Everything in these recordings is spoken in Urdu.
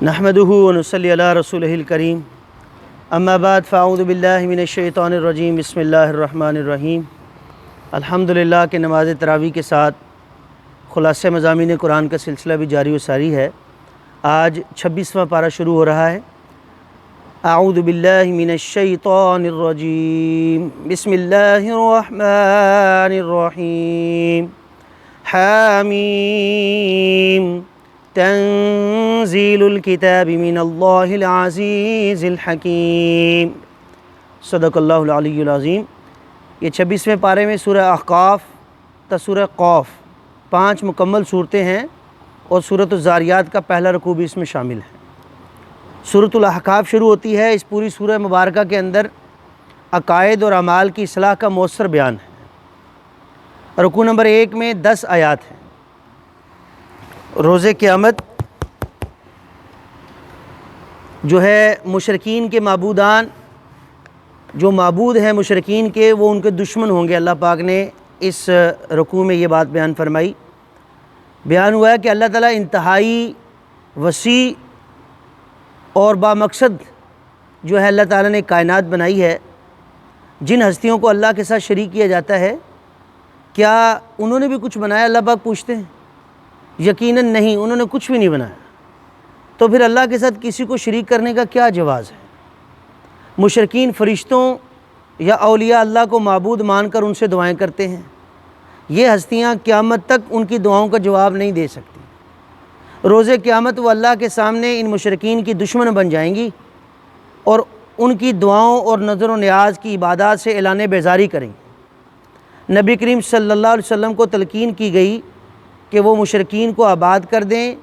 نحمده ونصلی علی رسولہ الکریم اما بعد فاعوذ باللہ من الشیطان الرجیم بسم اللہ الرحمن الرحیم۔ الحمدللہ کہ نماز تراویح کے ساتھ خلاصہ مضامین قرآن کا سلسلہ بھی جاری و ساری ہے۔ آج 26واں پارہ شروع ہو رہا ہے۔ اعوذ باللہ من الشیطان الرجیم بسم اللہ الرحمن الرحیم۔ حامیم تنزیل الکتاب من اللہ العزیز الحکیم۔ صدق اللہ العلی العظیم۔ یہ 26ویں پارے میں سورہ احقاف تا سورہ قوف 5 مکمل صورتیں ہیں اور سورۃ الزاریات کا پہلا رکوع بھی اس میں شامل ہے۔ سورۃ الاحقاف شروع ہوتی ہے۔ اس پوری سورہ مبارکہ کے اندر عقائد اور اعمال کی اصلاح کا مؤثر بیان ہے۔ رکوع نمبر 1 میں 10 آیات ہیں۔ روز قیامت جو ہے مشرکین کے معبودان، جو معبود ہیں مشرکین کے، وہ ان کے دشمن ہوں گے۔ اللہ پاک نے اس رکوع میں یہ بات بیان فرمائی۔ بیان ہوا ہے کہ اللہ تعالیٰ انتہائی وسیع اور بامقصد جو ہے اللہ تعالیٰ نے کائنات بنائی ہے۔ جن ہستیوں کو اللہ کے ساتھ شریک کیا جاتا ہے، کیا انہوں نے بھی کچھ بنایا؟ اللہ پاک پوچھتے ہیں۔ یقیناً نہیں، انہوں نے کچھ بھی نہیں بنایا۔ تو پھر اللہ کے ساتھ کسی کو شریک کرنے کا کیا جواز ہے؟ مشرکین فرشتوں یا اولیاء اللہ کو معبود مان کر ان سے دعائیں کرتے ہیں۔ یہ ہستیاں قیامت تک ان کی دعاؤں کا جواب نہیں دے سکتی۔ روز قیامت وہ اللہ کے سامنے ان مشرکین کی دشمن بن جائیں گی اور ان کی دعاؤں اور نظر و نیاز کی عبادات سے اعلان بیزاری کریں گے۔ نبی کریم صلی اللہ علیہ وسلم کو تلقین کی گئی کہ وہ مشرکین کو آباد کر دیں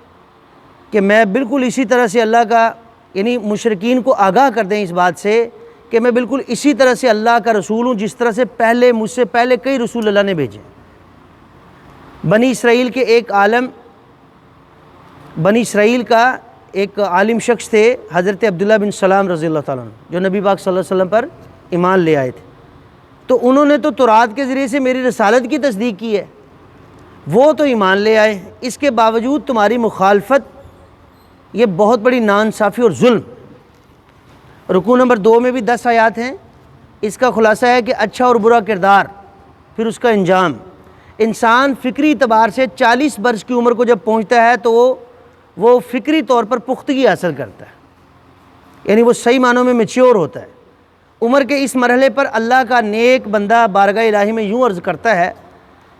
کہ میں بالکل اسی طرح سے اللہ کا، یعنی مشرکین کو آگاہ کر دیں اس بات سے کہ میں بالکل اسی طرح سے اللہ کا رسول ہوں جس طرح سے مجھ سے پہلے کئی رسول اللہ نے بھیجے۔ بنی اسرائیل کے ایک عالم، بنی اسرائیل کا ایک عالم شخص تھے حضرت عبداللہ بن سلام رضی اللہ تعالیٰ عنہ، جو نبی پاک صلی اللہ علیہ وسلم پر ایمان لے آئے تھے۔ تو انہوں نے تو تورات کے ذریعے سے میری رسالت کی تصدیق کی ہے، وہ تو ایمان لے آئے، اس کے باوجود تمہاری مخالفت یہ بہت بڑی ناانصافی اور ظلم۔ رکوع نمبر 2 میں بھی 10 آیات ہیں۔ اس کا خلاصہ ہے کہ اچھا اور برا کردار، پھر اس کا انجام۔ انسان فکری اعتبار سے 40 برس کی عمر کو جب پہنچتا ہے تو وہ فکری طور پر پختگی حاصل کرتا ہے، یعنی وہ صحیح معنوں میں میچیور ہوتا ہے۔ عمر کے اس مرحلے پر اللہ کا نیک بندہ بارگاہ الہی میں یوں عرض کرتا ہے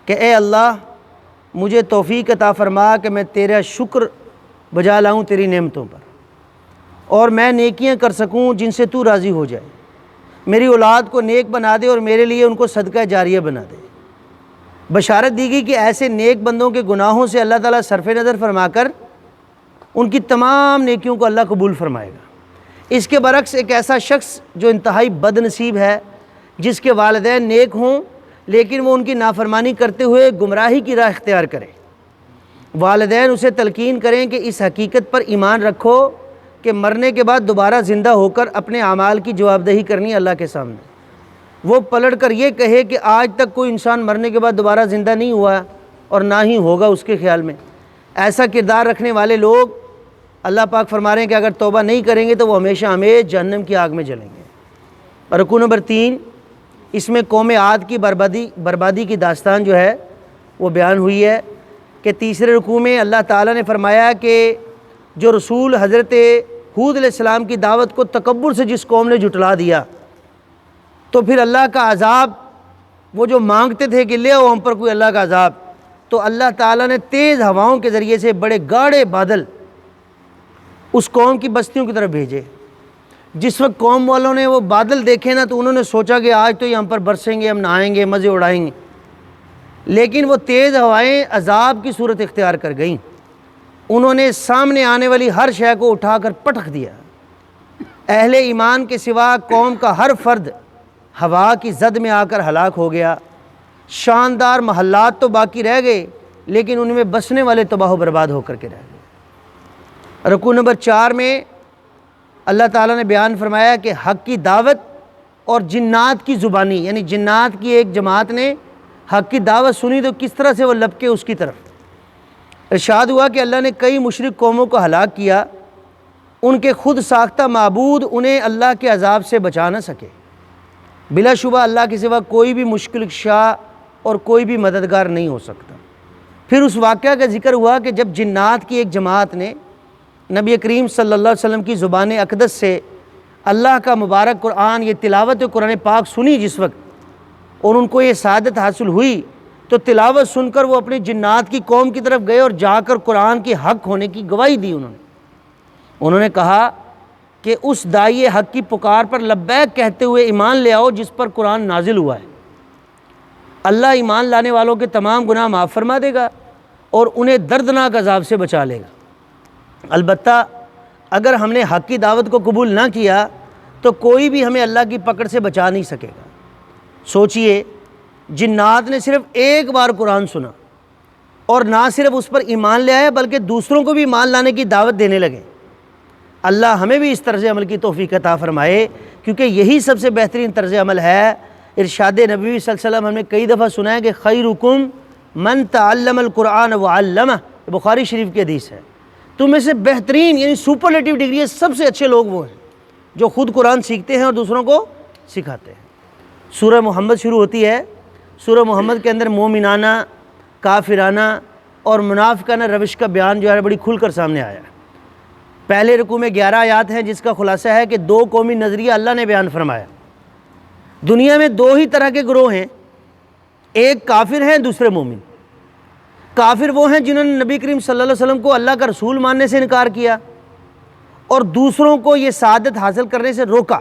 کہ اے اللہ، مجھے توفیق عطا فرما کہ میں تیرا شکر بجا لاؤں تیری نعمتوں پر، اور میں نیکیاں کر سکوں جن سے تو راضی ہو جائے۔ میری اولاد کو نیک بنا دے اور میرے لیے ان کو صدقہ جاریہ بنا دے۔ بشارت دی گئی کہ ایسے نیک بندوں کے گناہوں سے اللہ تعالیٰ صرف نظر فرما کر ان کی تمام نیکیوں کو اللہ قبول فرمائے گا۔ اس کے برعکس ایک ایسا شخص جو انتہائی بد نصیب ہے، جس کے والدین نیک ہوں لیکن وہ ان کی نافرمانی کرتے ہوئے گمراہی کی راہ اختیار کرے۔ والدین اسے تلقین کریں کہ اس حقیقت پر ایمان رکھو کہ مرنے کے بعد دوبارہ زندہ ہو کر اپنے اعمال کی جواب دہی کرنی ہے اللہ کے سامنے۔ وہ پلٹ کر یہ کہے کہ آج تک کوئی انسان مرنے کے بعد دوبارہ زندہ نہیں ہوا اور نہ ہی ہوگا اس کے خیال میں۔ ایسا کردار رکھنے والے لوگ اللہ پاک فرما رہے ہیں کہ اگر توبہ نہیں کریں گے تو وہ ہمیشہ ہمیش جہنم کی آگ میں جلیں گے۔ رکوع نمبر 3، اس میں قوم عاد کی بربادی کی داستان جو ہے وہ بیان ہوئی ہے کہ تیسرے رکوع میں اللہ تعالیٰ نے فرمایا کہ جو رسول حضرت ہود علیہ السلام کی دعوت کو تکبر سے جس قوم نے جھٹلا دیا، تو پھر اللہ کا عذاب، وہ جو مانگتے تھے کہ لے آؤ ہم پر کوئی اللہ کا عذاب، تو اللہ تعالیٰ نے تیز ہواؤں کے ذریعے سے بڑے گاڑے بادل اس قوم کی بستیوں کی طرف بھیجے۔ جس وقت قوم والوں نے وہ بادل دیکھے نا تو انہوں نے سوچا کہ آج تو یہ ہم پر برسیں گے، ہم نہائیں گے، مزے اڑائیں گے، لیکن وہ تیز ہوائیں عذاب کی صورت اختیار کر گئیں۔ انہوں نے سامنے آنے والی ہر شے کو اٹھا کر پٹک دیا۔ اہل ایمان کے سوا قوم کا ہر فرد ہوا کی زد میں آ کر ہلاک ہو گیا۔ شاندار محلات تو باقی رہ گئے لیکن ان میں بسنے والے تباہ و برباد ہو کر کے رہ گئے۔ رکوع نمبر 4 میں اللہ تعالیٰ نے بیان فرمایا کہ حق کی دعوت اور جنات کی زبانی، یعنی جنات کی ایک جماعت نے حق کی دعوت سنی تو کس طرح سے وہ لپکے اس کی طرف۔ ارشاد ہوا کہ اللہ نے کئی مشرک قوموں کو ہلاک کیا ان کے خود ساختہ معبود انہیں اللہ کے عذاب سے بچا نہ سکے۔ بلا شبہ اللہ کے سوا کوئی بھی مشکل کشا اور کوئی بھی مددگار نہیں ہو سکتا۔ پھر اس واقعہ کا ذکر ہوا کہ جب جنات کی ایک جماعت نے نبی کریم صلی اللہ علیہ وسلم کی زبان اقدس سے اللہ کا مبارک قرآن، یہ تلاوت قرآن پاک سنی جس وقت، اور ان کو یہ سعادت حاصل ہوئی، تو تلاوت سن کر وہ اپنی جنات کی قوم کی طرف گئے اور جا کر قرآن کی حق ہونے کی گواہی دی۔ انہوں نے کہا کہ اس داعی حق کی پکار پر لبیک کہتے ہوئے ایمان لے آؤ جس پر قرآن نازل ہوا ہے۔ اللہ ایمان لانے والوں کے تمام گناہ معاف فرما دے گا اور انہیں دردناک عذاب سے بچا لے گا۔ البتہ اگر ہم نے حق کی دعوت کو قبول نہ کیا تو کوئی بھی ہمیں اللہ کی پکڑ سے بچا نہیں سکے گا۔ سوچئے، جنات نے صرف ایک بار قرآن سنا اور نہ صرف اس پر ایمان لے آئے بلکہ دوسروں کو بھی ایمان لانے کی دعوت دینے لگے۔ اللہ ہمیں بھی اس طرز عمل کی توفیق عطا فرمائے، کیونکہ یہی سب سے بہترین طرز عمل ہے۔ ارشاد نبوی صلی اللہ علیہ وسلم ہم نے کئی دفعہ سنا ہے کہ خیرکم من تعلم القرآن وعلمہ، بخاری شریف کی حدیث ہے۔ تم میں سے بہترین یعنی سپرلیٹو ڈگری ہے، سب سے اچھے لوگ وہ ہیں جو خود قرآن سیکھتے ہیں اور دوسروں کو سکھاتے ہیں۔ سورہ محمد شروع ہوتی ہے۔ سورہ محمد کے اندر مومنانہ، کافرانہ اور منافقانہ روش کا بیان جو ہے بڑی کھل کر سامنے آیا ہے۔ پہلے رکوع میں 11 آیات ہیں جس کا خلاصہ ہے کہ دو قومی نظریہ اللہ نے بیان فرمایا۔ دنیا میں دو ہی طرح کے گروہ ہیں، ایک کافر ہیں، دوسرے مومن۔ کافر وہ ہیں جنہوں نے نبی کریم صلی اللہ علیہ وسلم کو اللہ کا رسول ماننے سے انکار کیا اور دوسروں کو یہ سعادت حاصل کرنے سے روکا۔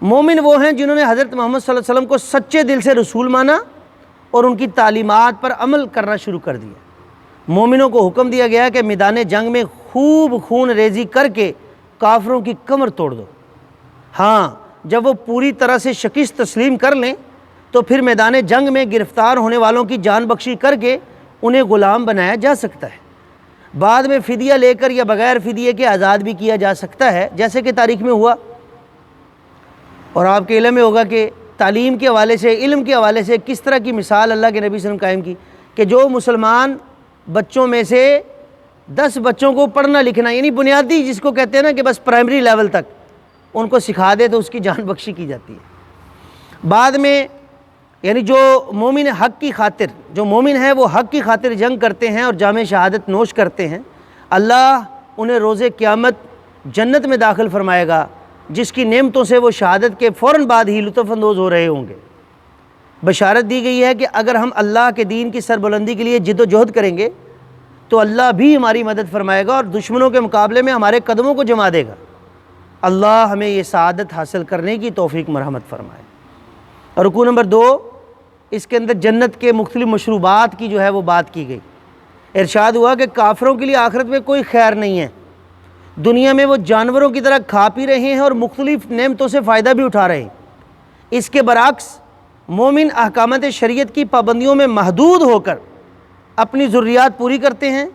مومن وہ ہیں جنہوں نے حضرت محمد صلی اللہ علیہ وسلم کو سچے دل سے رسول مانا اور ان کی تعلیمات پر عمل کرنا شروع کر دیا۔ مومنوں کو حکم دیا گیا کہ میدان جنگ میں خوب خون ریزی کر کے کافروں کی کمر توڑ دو۔ ہاں، جب وہ پوری طرح سے شکست تسلیم کر لیں تو پھر میدان جنگ میں گرفتار ہونے والوں کی جان بخشی کر کے انہیں غلام بنایا جا سکتا ہے۔ بعد میں فدیہ لے کر یا بغیر فدیے کے آزاد بھی کیا جا سکتا ہے، جیسے کہ تاریخ میں ہوا۔ اور آپ کے علم میں ہوگا کہ تعلیم کے حوالے سے، علم کے حوالے سے کس طرح کی مثال اللہ کے نبی صلی اللہ علیہ وسلم قائم کی کہ جو مسلمان بچوں میں سے 10 بچوں کو پڑھنا لکھنا یعنی بنیادی جس کو کہتے ہیں نا کہ بس پرائمری لیول تک ان کو سکھا دے تو اس کی جان بخشی کی جاتی ہے۔ بعد میں یعنی جو مومن حق کی خاطر، جو مومن ہے وہ حق کی خاطر جنگ کرتے ہیں اور جام شہادت نوش کرتے ہیں، اللہ انہیں روز قیامت جنت میں داخل فرمائے گا جس کی نعمتوں سے وہ شہادت کے فوراً بعد ہی لطف اندوز ہو رہے ہوں گے۔ بشارت دی گئی ہے کہ اگر ہم اللہ کے دین کی سربلندی کے لیے جد و جہد کریں گے تو اللہ بھی ہماری مدد فرمائے گا اور دشمنوں کے مقابلے میں ہمارے قدموں کو جما دے گا۔ اللہ ہمیں یہ سعادت حاصل کرنے کی توفیق مرحمت فرمائے۔ اور رکوع نمبر 2، اس کے اندر جنت کے مختلف مشروبات کی جو ہے وہ بات کی گئی۔ ارشاد ہوا کہ کافروں کے لیے آخرت میں کوئی خیر نہیں ہے۔ دنیا میں وہ جانوروں کی طرح کھا پی رہے ہیں اور مختلف نعمتوں سے فائدہ بھی اٹھا رہے ہیں۔ اس کے برعکس مومن احکامات شریعت کی پابندیوں میں محدود ہو کر اپنی ضروریات پوری کرتے ہیں،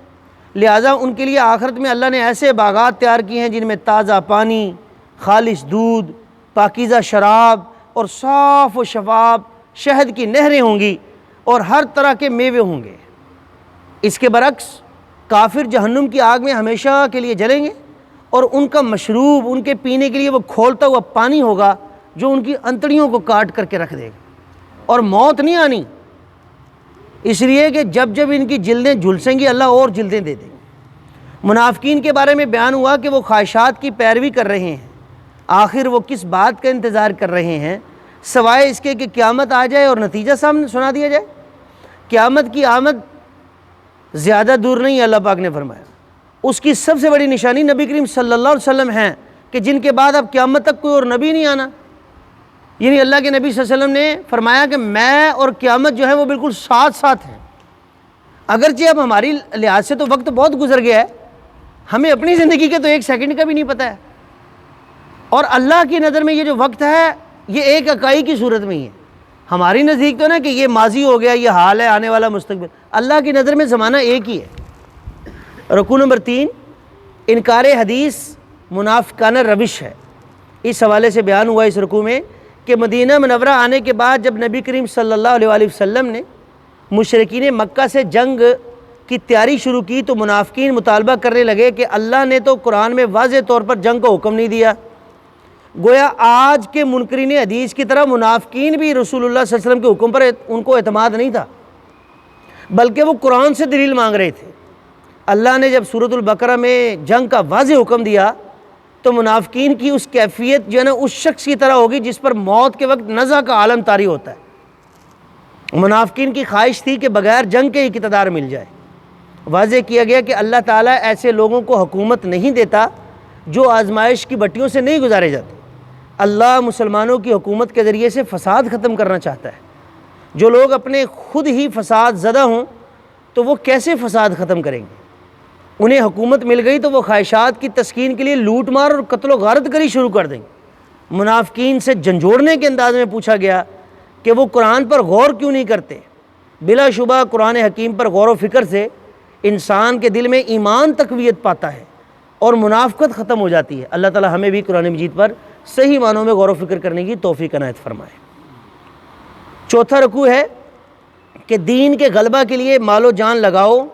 لہٰذا ان کے لیے آخرت میں اللہ نے ایسے باغات تیار کیے ہیں جن میں تازہ پانی، خالص دودھ، پاکیزہ شراب اور صاف و شفاف شہد کی نہریں ہوں گی اور ہر طرح کے میوے ہوں گے۔ اس کے برعکس کافر جہنم کی آگ میں ہمیشہ کے لیے جلیں گے اور ان کا مشروب، ان کے پینے کے لیے وہ کھولتا ہوا پانی ہوگا جو ان کی انتڑیوں کو کاٹ کر کے رکھ دے گا، اور موت نہیں آنی، اس لیے کہ جب جب ان کی جلدیں جھلسیں گی اللہ اور جلدیں دے دیں گے۔ منافقین کے بارے میں بیان ہوا کہ وہ خواہشات کی پیروی کر رہے ہیں۔ آخر وہ کس بات کا انتظار کر رہے ہیں سوائے اس کے کہ قیامت آ جائے اور نتیجہ سامنے سنا دیا جائے؟ قیامت کی آمد زیادہ دور نہیں ہے، اللہ پاک نے فرمایا۔ اس کی سب سے بڑی نشانی نبی کریم صلی اللہ علیہ وسلم ہیں کہ جن کے بعد اب قیامت تک کوئی اور نبی نہیں آنا۔ یعنی اللہ کے نبی صلی اللہ علیہ وسلم نے فرمایا کہ میں اور قیامت جو ہے وہ بالکل ساتھ ساتھ ہیں۔ اگرچہ اب ہماری لحاظ سے تو وقت بہت گزر گیا ہے، ہمیں اپنی زندگی کے تو 1 سیکنڈ کا بھی نہیں پتہ ہے، اور اللہ کی نظر میں یہ جو وقت ہے یہ ایک اکائی کی صورت میں ہی ہے۔ ہماری نزدیک تو نا کہ یہ ماضی ہو گیا، یہ حال ہے، آنے والا مستقبل، اللہ کی نظر میں زمانہ ایک ہی ہے۔ رکوع نمبر 3، انکار حدیث منافقانہ روش ہے۔ اس حوالے سے بیان ہوا اس رکوع میں کہ مدینہ منورہ آنے کے بعد جب نبی کریم صلی اللہ علیہ وسلم نے مشرکین مکہ سے جنگ کی تیاری شروع کی تو منافقین مطالبہ کرنے لگے کہ اللہ نے تو قرآن میں واضح طور پر جنگ کا حکم نہیں دیا۔ گویا آج کے منکرین حدیث کی طرح منافقین بھی رسول اللہ صلی اللہ علیہ وسلم کے حکم پر ان کو اعتماد نہیں تھا، بلکہ وہ قرآن سے دلیل مانگ رہے تھے۔ اللہ نے جب سورۃ البقرہ میں جنگ کا واضح حکم دیا تو منافقین کی اس کیفیت جو ہے نا اس شخص کی طرح ہوگی جس پر موت کے وقت نزع کا عالم طاری ہوتا ہے۔ منافقین کی خواہش تھی کہ بغیر جنگ کے ہی اقتدار مل جائے۔ واضح کیا گیا کہ اللہ تعالیٰ ایسے لوگوں کو حکومت نہیں دیتا جو آزمائش کی بٹیوں سے نہیں گزارے جاتے۔ اللہ مسلمانوں کی حکومت کے ذریعے سے فساد ختم کرنا چاہتا ہے۔ جو لوگ اپنے خود ہی فساد زدہ ہوں تو وہ کیسے فساد ختم کریں گے؟ انہیں حکومت مل گئی تو وہ خواہشات کی تسکین کے لیے لوٹ مار اور قتل و غارت کری شروع کر دیں گے۔ منافقین سے جھنجھوڑنے کے انداز میں پوچھا گیا کہ وہ قرآن پر غور کیوں نہیں کرتے؟ بلا شبہ قرآن حکیم پر غور و فکر سے انسان کے دل میں ایمان تقویت پاتا ہے اور منافقت ختم ہو جاتی ہے۔ اللہ تعالی ہمیں بھی قرآن مجید پر صحیح معنوں میں غور و فکر کرنے کی توفیق عنایت فرمائے۔ چوتھا رکوع ہے کہ دین کے غلبہ کے لیے مال و جان لگاؤ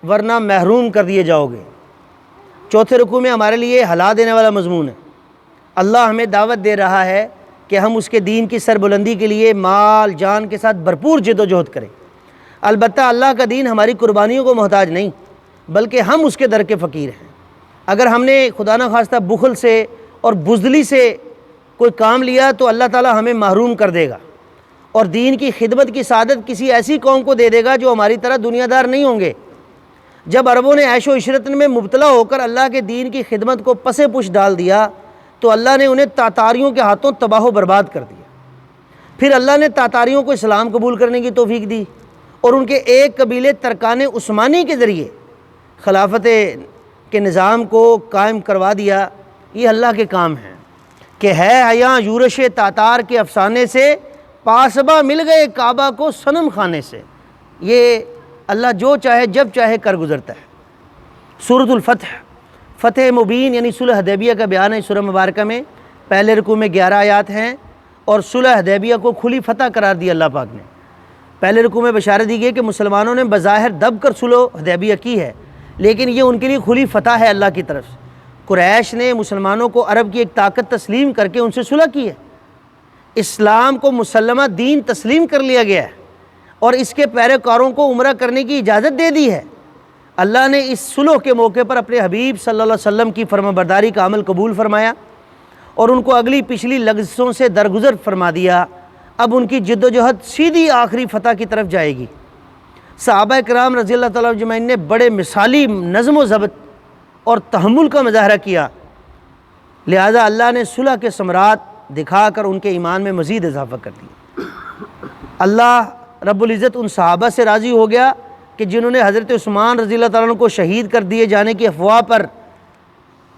ورنہ محروم کر دیے جاؤ گے۔ چوتھے رکوع میں ہمارے لیے ہلا دینے والا مضمون ہے۔ اللہ ہمیں دعوت دے رہا ہے کہ ہم اس کے دین کی سربلندی کے لیے مال جان کے ساتھ بھرپور جد و جہد کریں۔ البتہ اللہ کا دین ہماری قربانیوں کو محتاج نہیں، بلکہ ہم اس کے در کے فقیر ہیں۔ اگر ہم نے خدا نخواستہ بخل سے اور بزدلی سے کوئی کام لیا تو اللہ تعالی ہمیں محروم کر دے گا اور دین کی خدمت کی سعادت کسی ایسی قوم کو دے دے گا جو ہماری طرح دنیا دار نہیں ہوں گے۔ جب عربوں نے عیش و عشرت میں مبتلا ہو کر اللہ کے دین کی خدمت کو پسے پش ڈال دیا تو اللہ نے انہیں تاتاریوں کے ہاتھوں تباہ و برباد کر دیا۔ پھر اللہ نے تاتاریوں کو اسلام قبول کرنے کی توفیق دی اور ان کے ایک قبیلے ترکان عثمانی کے ذریعے خلافت کے نظام کو قائم کروا دیا۔ یہ اللہ کے کام ہیں کہ ہے حیاں یورش تاتار کے افسانے سے، پاسبہ مل گئے کعبہ کو صنم خانے سے۔ یہ اللہ جو چاہے جب چاہے کر گزرتا ہے۔ سورۃ الفتح، فتح مبین یعنی صلح حدیبیہ کا بیان ہے۔ سورہ مبارکہ میں پہلے رکوع میں 11 آیات ہیں اور صلح حدیبیہ کو کھلی فتح قرار دیا اللہ پاک نے۔ پہلے رکوع میں بشارت دی گئی کہ مسلمانوں نے بظاہر دب کر صلح حدیبیہ کی ہے، لیکن یہ ان کے لیے کھلی فتح ہے اللہ کی طرف سے۔ قریش نے مسلمانوں کو عرب کی ایک طاقت تسلیم کر کے ان سے صلح کی ہے۔ اسلام کو مسلمہ دین تسلیم کر لیا گیا ہے اور اس کے پیروکاروں کو عمرہ کرنے کی اجازت دے دی ہے۔ اللہ نے اس صلح کے موقع پر اپنے حبیب صلی اللہ علیہ وسلم کی فرمانبرداری کا عمل قبول فرمایا اور ان کو اگلی پچھلی لغزشوں سے درگزر فرما دیا۔ اب ان کی جد و جہد سیدھی آخری فتح کی طرف جائے گی۔ صحابہ کرام رضی اللہ تعالیٰ اجمعین نے بڑے مثالی نظم و ضبط اور تحمل کا مظاہرہ کیا، لہذا اللہ نے صلح کے ثمرات دکھا کر ان کے ایمان میں مزید اضافہ کر دیا۔ اللہ رب العزت ان صحابہ سے راضی ہو گیا کہ جنہوں نے حضرت عثمان رضی اللہ تعالیٰ عنہ کو شہید کر دیے جانے کی افواہ پر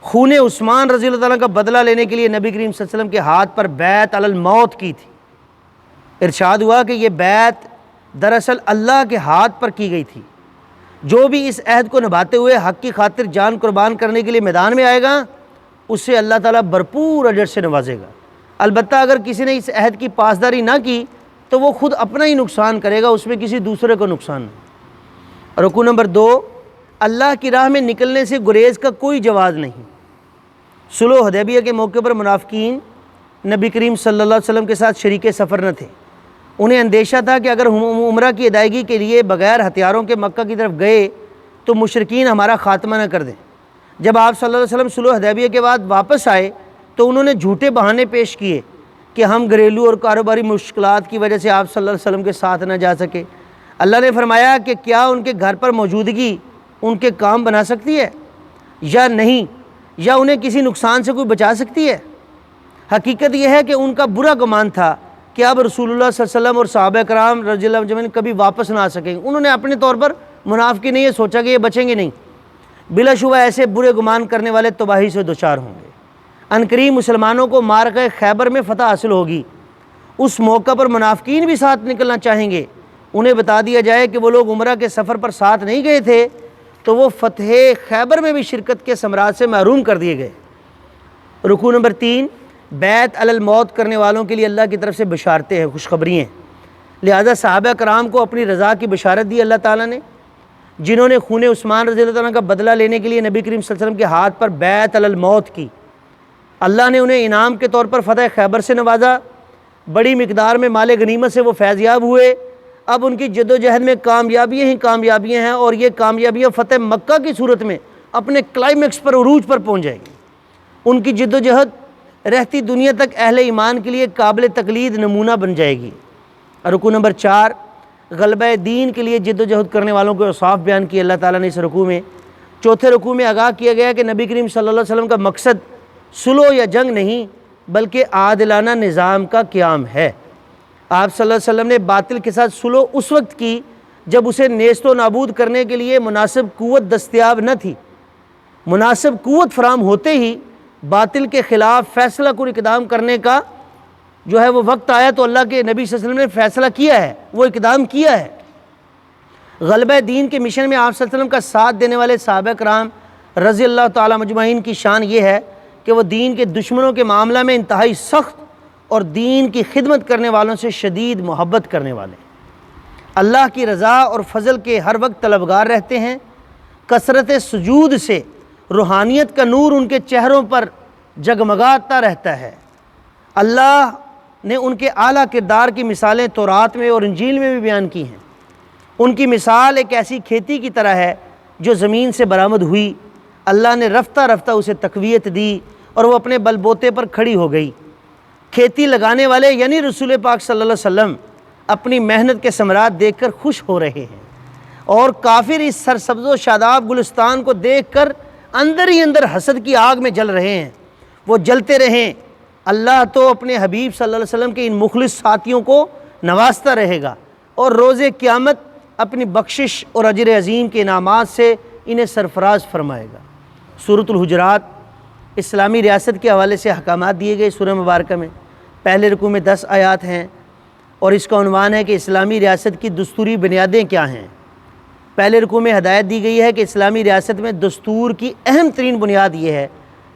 خون عثمان رضی اللہ تعالیٰ کا بدلہ لینے کے لیے نبی کریم صلی اللہ علیہ وسلم کے ہاتھ پر بیعت علی الموت کی تھی۔ ارشاد ہوا کہ یہ بیعت دراصل اللہ کے ہاتھ پر کی گئی تھی۔ جو بھی اس عہد کو نبھاتے ہوئے حق کی خاطر جان قربان کرنے کے لیے میدان میں آئے گا اسے اللہ تعالیٰ بھرپور اجر سے نوازے گا۔ البتہ اگر کسی نے اس عہد کی پاسداری نہ کی تو وہ خود اپنا ہی نقصان کرے گا، اس میں کسی دوسرے کو نقصان نہیں۔ رکوع نمبر 2، اللہ کی راہ میں نکلنے سے گریز کا کوئی جواز نہیں۔ صلح حدیبیہ کے موقع پر منافقین نبی کریم صلی اللہ علیہ وسلم کے ساتھ شریک سفر نہ تھے۔ انہیں اندیشہ تھا کہ اگر ہم عمرہ کی ادائیگی کے لیے بغیر ہتھیاروں کے مکہ کی طرف گئے تو مشرکین ہمارا خاتمہ نہ کر دیں۔ جب آپ صلی اللہ علیہ وسلم صلح حدیبیہ کے بعد واپس آئے تو انہوں نے جھوٹے بہانے پیش کیے کہ ہم گھریلو اور کاروباری مشکلات کی وجہ سے آپ صلی اللہ علیہ وسلم کے ساتھ نہ جا سکے۔ اللہ نے فرمایا کہ کیا ان کے گھر پر موجودگی ان کے کام بنا سکتی ہے یا نہیں، یا انہیں کسی نقصان سے کوئی بچا سکتی ہے؟ حقیقت یہ ہے کہ ان کا برا گمان تھا کہ اب رسول اللہ صلی اللہ علیہ وسلم اور صحابہ کرام رضی اللہ عنہم کبھی واپس نہ آ سکیں۔ انہوں نے اپنے طور پر منافقین نے یہ سوچا کہ یہ بچیں گے نہیں۔ بلا شبہ ایسے برے گمان کرنے والے تباہی سے دوچار ہوں گے۔ عنقریب مسلمانوں کو معرکہ خیبر میں فتح حاصل ہوگی۔ اس موقع پر منافقین بھی ساتھ نکلنا چاہیں گے۔ انہیں بتا دیا جائے کہ وہ لوگ عمرہ کے سفر پر ساتھ نہیں گئے تھے تو وہ فتح خیبر میں بھی شرکت کے ثمرات سے محروم کر دیے گئے۔ رکوع نمبر 3، بیعت علی الموت کرنے والوں کے لیے اللہ کی طرف سے بشارتیں ہیں، خوشخبری ہیں، لہذا صحابہ کرام کو اپنی رضا کی بشارت دی اللہ تعالیٰ نے۔ جنہوں نے خون عثمان رضی اللہ عنہ کا بدلہ لینے کے لیے نبی کریم صلی اللہ علیہ وسلم کے ہاتھ پر بیعت علی الموت کی۔ اللہ نے انہیں انعام کے طور پر فتح خیبر سے نوازا، بڑی مقدار میں مال غنیمت سے وہ فیض یاب ہوئے۔ اب ان کی جد و جہد میں کامیابیاں ہی کامیابیاں ہیں، اور یہ کامیابیاں فتح مکہ کی صورت میں اپنے کلائمیکس پر، عروج پر پہنچ جائیں گی۔ ان کی جد و جہد رہتی دنیا تک اہل ایمان کے لیے قابل تقلید نمونہ بن جائے گی۔ رکوع نمبر 4، غلبہ دین کے لیے جد و جہد کرنے والوں کو اوصاف بیان کیے اللہ تعالیٰ نے اس رکوع میں۔ چوتھے رکوع میں آگاہ کیا گیا کہ نبی کریم صلی اللہ علیہ وسلم کا مقصد صلح یا جنگ نہیں بلکہ عادلانہ نظام کا قیام ہے۔ آپ صلی اللہ علیہ وسلم نے باطل کے ساتھ صلح اس وقت کی جب اسے نیست و نابود کرنے کے لیے مناسب قوت دستیاب نہ تھی۔ مناسب قوت فراہم ہوتے ہی باطل کے خلاف فیصلہ کن اقدام کرنے کا جو ہے وہ وقت آیا، تو اللہ کے نبی صلی اللہ علیہ وسلم نے فیصلہ کیا ہے، وہ اقدام کیا ہے۔ غلبہ دین کے مشن میں آپ صلی اللہ علیہ وسلم کا ساتھ دینے والے صحابہ کرام رضی اللہ تعالیٰ مجمعین کی شان یہ ہے کہ وہ دین کے دشمنوں کے معاملہ میں انتہائی سخت اور دین کی خدمت کرنے والوں سے شدید محبت کرنے والے ہیں۔ اللہ کی رضا اور فضل کے ہر وقت طلبگار رہتے ہیں۔ کثرت سجود سے روحانیت کا نور ان کے چہروں پر جگمگاتا رہتا ہے۔ اللہ نے ان کے اعلیٰ کردار کی مثالیں تورات میں اور انجیل میں بھی بیان کی ہیں۔ ان کی مثال ایک ایسی کھیتی کی طرح ہے جو زمین سے برآمد ہوئی، اللہ نے رفتہ رفتہ اسے تقویت دی اور وہ اپنے بل بوتے پر کھڑی ہو گئی۔ کھیتی لگانے والے یعنی رسول پاک صلی اللہ علیہ وسلم اپنی محنت کے ثمرات دیکھ کر خوش ہو رہے ہیں، اور کافر اس سرسبز و شاداب گلستان کو دیکھ کر اندر ہی اندر حسد کی آگ میں جل رہے ہیں۔ وہ جلتے رہیں، اللہ تو اپنے حبیب صلی اللہ علیہ وسلم کے ان مخلص ساتھیوں کو نوازتا رہے گا، اور روز قیامت اپنی بخشش اور اجر عظیم کے انعامات سے انہیں سرفراز فرمائے گا۔ سورۃ الحجرات اسلامی ریاست کے حوالے سے احکامات دیے گئے سورہ مبارکہ میں۔ پہلے رکوع میں 10 آیات ہیں، اور اس کا عنوان ہے کہ اسلامی ریاست کی دستوری بنیادیں کیا ہیں۔ پہلے رکوع میں ہدایت دی گئی ہے کہ اسلامی ریاست میں دستور کی اہم ترین بنیاد یہ ہے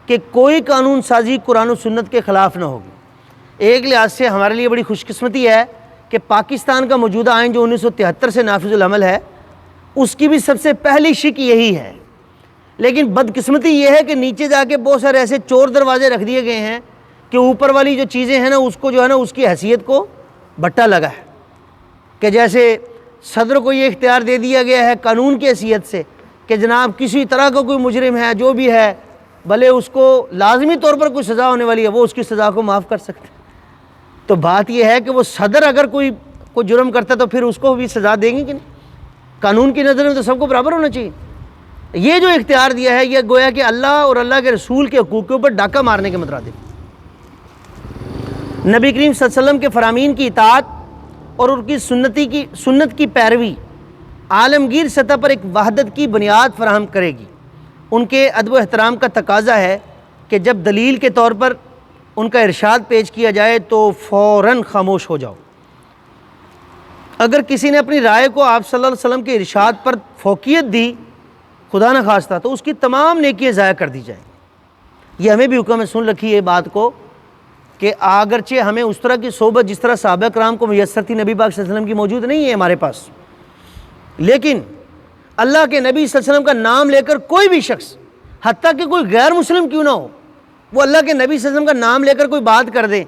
کہ کوئی قانون سازی قرآن و سنت کے خلاف نہ ہوگی۔ ایک لحاظ سے ہمارے لیے بڑی خوش قسمتی ہے کہ پاکستان کا موجودہ آئین جو 1973 سے نافذ العمل ہے، اس کی بھی سب سے پہلی شک یہی ہے۔ لیکن بدقسمتی یہ ہے کہ نیچے جا کے بہت سارے ایسے چور دروازے رکھ دیے گئے ہیں کہ اوپر والی جو چیزیں ہیں نا، اس کو جو ہے نا اس کی حیثیت کو بٹا لگا ہے، کہ جیسے صدر کو یہ اختیار دے دیا گیا ہے قانون کی حیثیت سے کہ جناب کسی طرح کا کوئی مجرم ہے جو بھی ہے، بھلے اس کو لازمی طور پر کوئی سزا ہونے والی ہے، وہ اس کی سزا کو معاف کر سکتے ہیں۔ تو بات یہ ہے کہ وہ صدر اگر کوئی جرم کرتا ہے تو پھر اس کو بھی سزا دیں گے کہ نہیں؟ قانون کی نظر میں تو سب کو برابر ہونا چاہیے۔ یہ جو اختیار دیا ہے یہ گویا کہ اللہ اور اللہ کے رسول کے حقوق کے اوپر ڈاکہ مارنے کے مترادف۔ نبی کریم صلی اللہ علیہ وسلم کے فرامین کی اطاعت اور ان کی سنت کی پیروی عالمگیر سطح پر ایک وحدت کی بنیاد فراہم کرے گی۔ ان کے ادب و احترام کا تقاضا ہے کہ جب دلیل کے طور پر ان کا ارشاد پیش کیا جائے تو فوراً خاموش ہو جاؤ۔ اگر کسی نے اپنی رائے کو آپ صلی اللہ علیہ وسلم کے ارشاد پر فوقیت دی، خدا نہ خواستہ، تو اس کی تمام نیکیاں ضائع کر دی جائیں۔ یہ ہمیں بھی حکم ہے، سن رکھیے بات کو، کہ اگرچہ ہمیں اس طرح کی صحبت جس طرح صحابہ کرام کو میسر تھی نبی پاک صلی اللہ علیہ وسلم کی موجود نہیں ہے ہمارے پاس، لیکن اللہ کے نبی صلی اللہ علیہ وسلم کا نام لے کر کوئی بھی شخص، حتیٰ کہ کوئی غیر مسلم کیوں نہ ہو، وہ اللہ کے نبی صلی اللہ علیہ وسلم کا نام لے کر کوئی بات کر دے،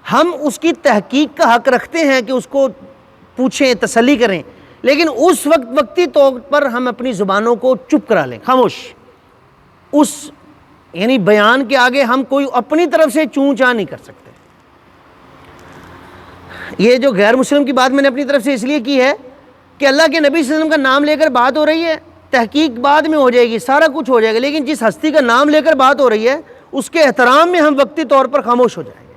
ہم اس کی تحقیق کا حق رکھتے ہیں کہ اس کو پوچھیں، تسلی کریں، لیکن اس وقتی طور پر ہم اپنی زبانوں کو چپ کرا لیں، خاموش۔ اس یعنی بیان کے آگے ہم کوئی اپنی طرف سے چوں چاں نہیں کر سکتے۔ یہ جو غیر مسلم کی بات میں نے اپنی طرف سے اس لیے کی ہے کہ اللہ کے نبی صلی اللہ علیہ وسلم کا نام لے کر بات ہو رہی ہے، تحقیق بعد میں ہو جائے گی، سارا کچھ ہو جائے گا، لیکن جس ہستی کا نام لے کر بات ہو رہی ہے اس کے احترام میں ہم وقتی طور پر خاموش ہو جائیں گے۔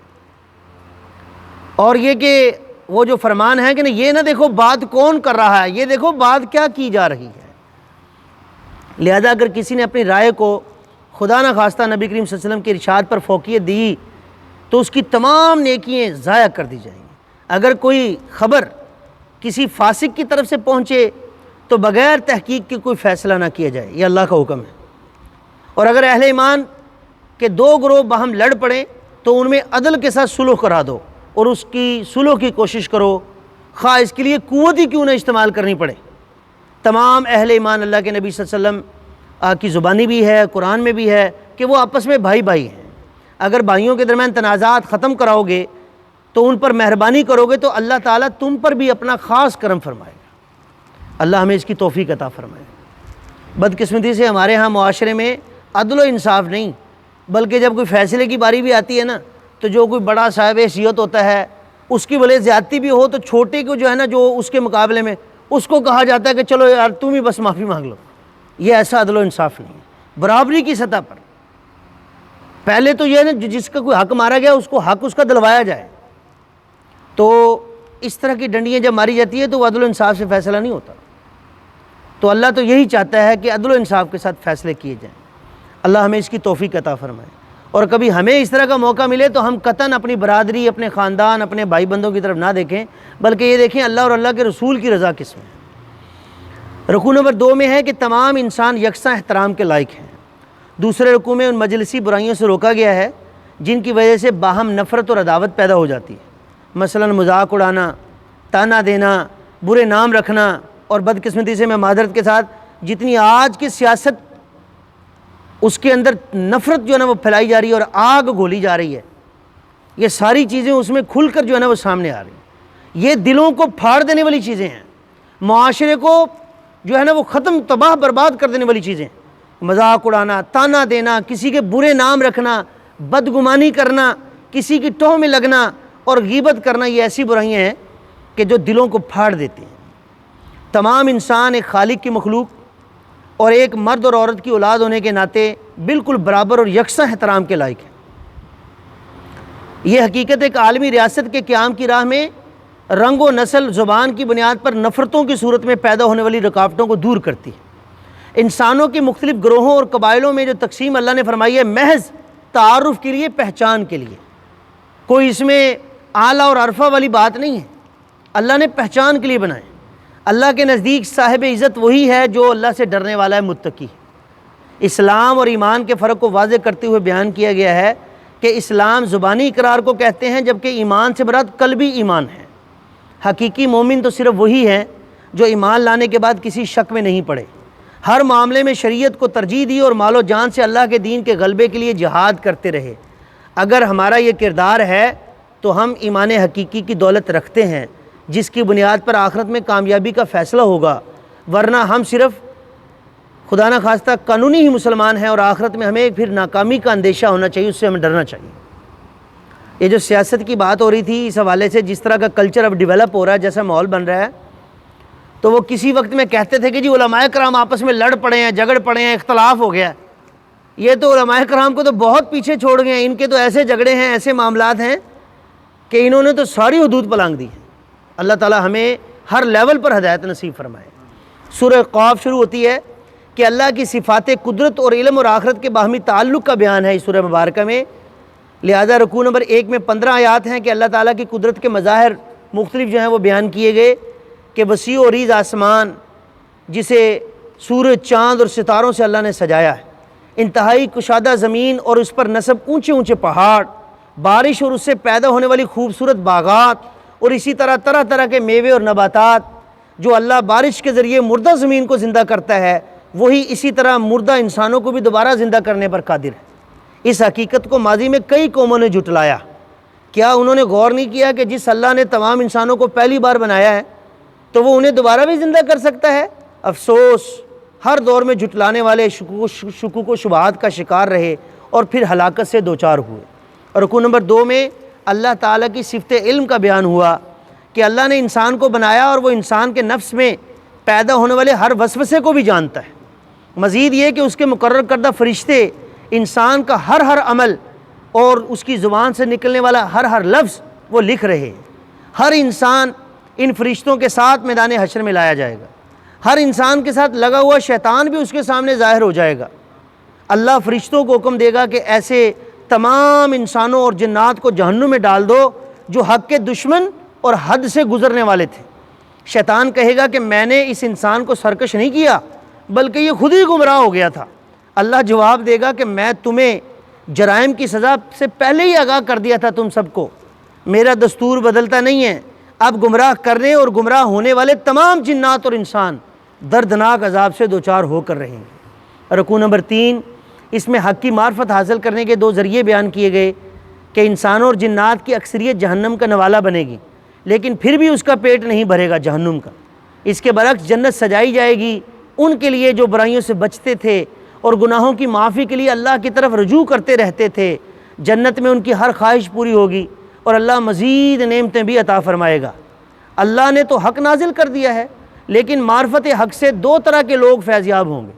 اور یہ کہ وہ جو فرمان ہے کہ نہیں، یہ نہ دیکھو بات کون کر رہا ہے، یہ دیکھو بات کیا کی جا رہی ہے۔ لہذا اگر کسی نے اپنی رائے کو خدا نہ خواستہ نبی کریم صلی اللہ علیہ وسلم کے ارشاد پر فوقیت دی تو اس کی تمام نیکیاں ضائع کر دی جائیں گی۔ اگر کوئی خبر کسی فاسق کی طرف سے پہنچے تو بغیر تحقیق کے کوئی فیصلہ نہ کیا جائے، یہ اللہ کا حکم ہے۔ اور اگر اہل ایمان کے دو گروہ باہم لڑ پڑیں تو ان میں عدل کے ساتھ صلح کرا دو اور اس کی صلح کی کوشش کرو، خواہ اس کے لیے قوت ہی کیوں نہ استعمال کرنی پڑے، تمام اہل ایمان اللہ کے نبی صلی اللہ علیہ وسلم کی زبانی بھی ہے، قرآن میں بھی ہے کہ وہ آپس میں بھائی بھائی ہیں۔ اگر بھائیوں کے درمیان تنازعات ختم کراؤ گے تو ان پر مہربانی کرو گے تو اللہ تعالیٰ تم پر بھی اپنا خاص کرم فرمائے گا۔ اللہ ہمیں اس کی توفیق عطا فرمائے۔ بدقسمتی سے ہمارے ہاں معاشرے میں عدل و انصاف نہیں، بلکہ جب کوئی فیصلے کی باری بھی آتی ہے نا تو جو کوئی بڑا صاحب حیثیت ہوتا ہے اس کی بھلے زیادتی بھی ہو تو چھوٹے کو جو ہے نا، جو اس کے مقابلے میں اس کو کہا جاتا ہے کہ چلو یار تم ہی بس معافی مانگ لو۔ یہ ایسا عدل و انصاف نہیں ہے۔ برابری کی سطح پر پہلے تو یہ ہے نا، جس کا کوئی حق مارا گیا اس کو حق اس کا دلوایا جائے۔ تو اس طرح کی ڈنڈیاں جب ماری جاتی ہے تو وہ عدل و انصاف سے فیصلہ نہیں ہوتا۔ تو اللہ تو یہی چاہتا ہے کہ عدل و انصاف کے ساتھ فیصلے کیے جائیں۔ اللہ ہمیں اس کی توفیق عطا فرمائے۔ اور کبھی ہمیں اس طرح کا موقع ملے تو ہم قطعاً اپنی برادری، اپنے خاندان، اپنے بھائی بندوں کی طرف نہ دیکھیں، بلکہ یہ دیکھیں اللہ اور اللہ کے رسول کی رضا کس میں ہے۔ رکوع نمبر 2 میں ہے کہ تمام انسان یکساں احترام کے لائق ہیں۔ دوسرے رکوع میں ان مجلسی برائیوں سے روکا گیا ہے جن کی وجہ سے باہم نفرت اور عداوت پیدا ہو جاتی ہے، مثلاً مذاق اڑانا، تانا دینا، برے نام رکھنا، اور بدقسمتی سے میں معذرت کے ساتھ جتنی آج کی سیاست اس کے اندر نفرت جو ہے نا وہ پھیلائی جا رہی ہے اور آگ گھولی جا رہی ہے، یہ ساری چیزیں اس میں کھل کر جو ہے نا وہ سامنے آ رہی ہیں۔ یہ دلوں کو پھاڑ دینے والی چیزیں ہیں، معاشرے کو جو ہے نا وہ ختم تباہ برباد کر دینے والی چیزیں، مذاق اڑانا، تانا دینا، کسی کے برے نام رکھنا، بدگمانی کرنا، کسی کی ٹوہ میں لگنا اور غیبت کرنا، یہ ایسی برائیاں ہیں کہ جو دلوں کو پھاڑ دیتی ہیں۔ تمام انسان ایک خالق کی مخلوق اور ایک مرد اور عورت کی اولاد ہونے کے ناطے بالکل برابر اور یکساں احترام کے لائق ہیں۔ یہ حقیقت ایک عالمی ریاست کے قیام کی راہ میں رنگ و نسل، زبان کی بنیاد پر نفرتوں کی صورت میں پیدا ہونے والی رکاوٹوں کو دور کرتی ہے۔ انسانوں کے مختلف گروہوں اور قبائلوں میں جو تقسیم اللہ نے فرمائی ہے محض تعارف کے لیے، پہچان کے لیے، کوئی اس میں اعلیٰ اور عرفہ والی بات نہیں ہے۔ اللہ نے پہچان کے لیے بنائے۔ اللہ کے نزدیک صاحب عزت وہی ہے جو اللہ سے ڈرنے والا ہے، متقی۔ اسلام اور ایمان کے فرق کو واضح کرتے ہوئے بیان کیا گیا ہے کہ اسلام زبانی اقرار کو کہتے ہیں جبکہ ایمان سے مراد قلبی ایمان ہے۔ حقیقی مومن تو صرف وہی ہے جو ایمان لانے کے بعد کسی شک میں نہیں پڑے، ہر معاملے میں شریعت کو ترجیح دی اور مال و جان سے اللہ کے دین کے غلبے کے لیے جہاد کرتے رہے۔ اگر ہمارا یہ کردار ہے تو ہم ایمان حقیقی کی دولت رکھتے ہیں جس کی بنیاد پر آخرت میں کامیابی کا فیصلہ ہوگا، ورنہ ہم صرف خدا نہ خواستہ قانونی ہی مسلمان ہیں اور آخرت میں ہمیں پھر ناکامی کا اندیشہ ہونا چاہیے، اس سے ہمیں ڈرنا چاہیے۔ یہ جو سیاست کی بات ہو رہی تھی اس حوالے سے، جس طرح کا کلچر اب ڈیولپ ہو رہا ہے، جیسا ماحول بن رہا ہے، تو وہ کسی وقت میں کہتے تھے کہ جی علماء کرام آپس میں لڑ پڑے ہیں، جھگڑ پڑے ہیں، اختلاف ہو گیا ہے۔ یہ تو علماء کرام کو تو بہت پیچھے چھوڑ گئے ہیں، ان کے تو ایسے جھگڑے ہیں، ایسے معاملات ہیں کہ انہوں نے تو ساری حدود پلانگ دی ہیں۔ اللہ تعالی ہمیں ہر لیول پر ہدایت نصیب فرمائے۔ سورہ قاف شروع ہوتی ہے کہ اللہ کی صفات قدرت اور علم اور آخرت کے باہمی تعلق کا بیان ہے اس سورہ مبارکہ میں، لہذا رکوع نمبر 1 میں 15 آیات ہیں کہ اللہ تعالیٰ کی قدرت کے مظاہر مختلف جو ہیں وہ بیان کیے گئے کہ وسیع و عریض آسمان جسے سورج، چاند اور ستاروں سے اللہ نے سجایا ہے، انتہائی کشادہ زمین اور اس پر نصب اونچے اونچے پہاڑ، بارش اور اس سے پیدا ہونے والی خوبصورت باغات، اور اسی طرح طرح طرح کے میوے اور نباتات جو اللہ بارش کے ذریعے مردہ زمین کو زندہ کرتا ہے، وہی اسی طرح مردہ انسانوں کو بھی دوبارہ زندہ کرنے پر قادر ہے۔ اس حقیقت کو ماضی میں کئی قوموں نے جھٹلایا۔ کیا انہوں نے غور نہیں کیا کہ جس اللہ نے تمام انسانوں کو پہلی بار بنایا ہے تو وہ انہیں دوبارہ بھی زندہ کر سکتا ہے؟ افسوس، ہر دور میں جھٹلانے والے شکوک و شبہات کا شکار رہے اور پھر ہلاکت سے دوچار ہوئے۔ اور رکوع نمبر 2 میں اللہ تعالیٰ کی صفت علم کا بیان ہوا کہ اللہ نے انسان کو بنایا اور وہ انسان کے نفس میں پیدا ہونے والے ہر وسوسے کو بھی جانتا ہے۔ مزید یہ کہ اس کے مقرر کردہ فرشتے انسان کا ہر عمل اور اس کی زبان سے نکلنے والا ہر لفظ وہ لکھ رہے ہیں۔ ہر انسان ان فرشتوں کے ساتھ میدان حشر میں لایا جائے گا۔ ہر انسان کے ساتھ لگا ہوا شیطان بھی اس کے سامنے ظاہر ہو جائے گا۔ اللہ فرشتوں کو حکم دے گا کہ ایسے تمام انسانوں اور جنات کو جہنم میں ڈال دو جو حق کے دشمن اور حد سے گزرنے والے تھے۔ شیطان کہے گا کہ میں نے اس انسان کو سرکش نہیں کیا بلکہ یہ خود ہی گمراہ ہو گیا تھا۔ اللہ جواب دے گا کہ میں تمہیں جرائم کی سزا سے پہلے ہی آگاہ کر دیا تھا تم سب کو، میرا دستور بدلتا نہیں ہے۔ اب گمراہ کرنے اور گمراہ ہونے والے تمام جنات اور انسان دردناک عذاب سے دوچار ہو کر رہیں گے۔ رکوع نمبر 3، اس میں حق کی معرفت حاصل کرنے کے 2 ذریعے بیان کیے گئے کہ انسانوں اور جنات کی اکثریت جہنم کا نوالا بنے گی، لیکن پھر بھی اس کا پیٹ نہیں بھرے گا جہنم کا۔ اس کے برعکس جنت سجائی جائے گی ان کے لیے جو برائیوں سے بچتے تھے اور گناہوں کی معافی کے لیے اللہ کی طرف رجوع کرتے رہتے تھے۔ جنت میں ان کی ہر خواہش پوری ہوگی اور اللہ مزید نعمتیں بھی عطا فرمائے گا۔ اللہ نے تو حق نازل کر دیا ہے، لیکن معرفت حق سے 2 طرح کے لوگ فیضیاب ہوں گے۔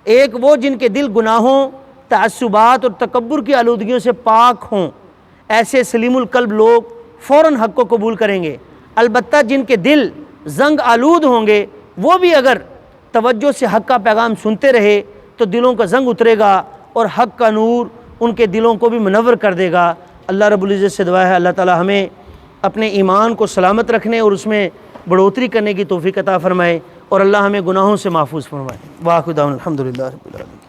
ایک وہ جن کے دل گناہوں، تعصبات اور تکبر کی آلودگیوں سے پاک ہوں، ایسے سلیم القلب لوگ فوراً حق کو قبول کریں گے۔ البتہ جن کے دل زنگ آلود ہوں گے، وہ بھی اگر توجہ سے حق کا پیغام سنتے رہے تو دلوں کا زنگ اترے گا اور حق کا نور ان کے دلوں کو بھی منور کر دے گا۔ اللہ رب العزت سے دعا ہے اللہ تعالی ہمیں اپنے ایمان کو سلامت رکھنے اور اس میں بڑھوتری کرنے کی توفیق عطا فرمائے، اور اللہ ہمیں گناہوں سے محفوظ فرمائے۔ وآخر دعوانا الحمدللہ رب العالمین۔